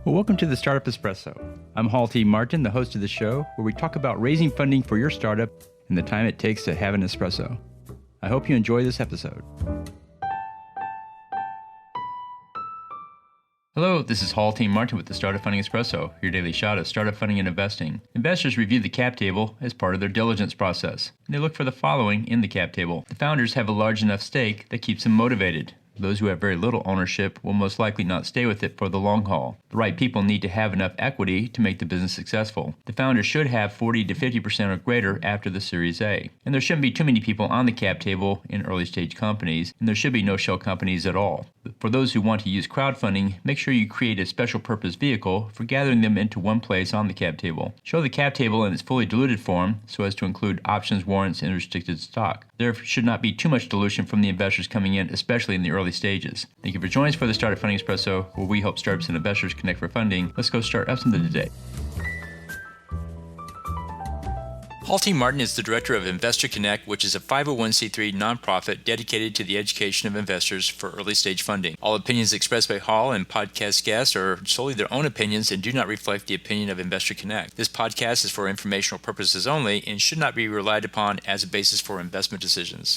Well, welcome to the Startup Espresso. I'm Hall T. Martin, the host of the show, where we talk about raising funding for your startup and the time it takes to have an espresso. I hope you enjoy this episode. Hello, this is Hall T. Martin with the Startup Funding Espresso, your daily shot of startup funding and investing. Investors review the cap table as part of their diligence process, and they look for the following in the cap table. The founders have a large enough stake that keeps them motivated. Those who have very little ownership will most likely not stay with it for the long haul. The right people need to have enough equity to make the business successful. The founders should have 40 to 50% or greater after the Series A. And there shouldn't be too many people on the cap table in early stage companies, and there should be no shell companies at all. For those who want to use crowdfunding, make sure you create a special purpose vehicle for gathering them into one place on the cap table. Show the cap table in its fully diluted form so as to include options, warrants, and restricted stock. There should not be too much dilution from the investors coming in, especially in the early stages. Thank you for joining us for the Startup Funding Espresso, where we help startups and investors connect for funding. Let's go start up something today. Hall T. Martin is the director of Investor Connect, which is a 501c3 nonprofit dedicated to the education of investors for early stage funding. All opinions expressed by Hall and podcast guests are solely their own opinions and do not reflect the opinion of Investor Connect. This podcast is for informational purposes only and should not be relied upon as a basis for investment decisions.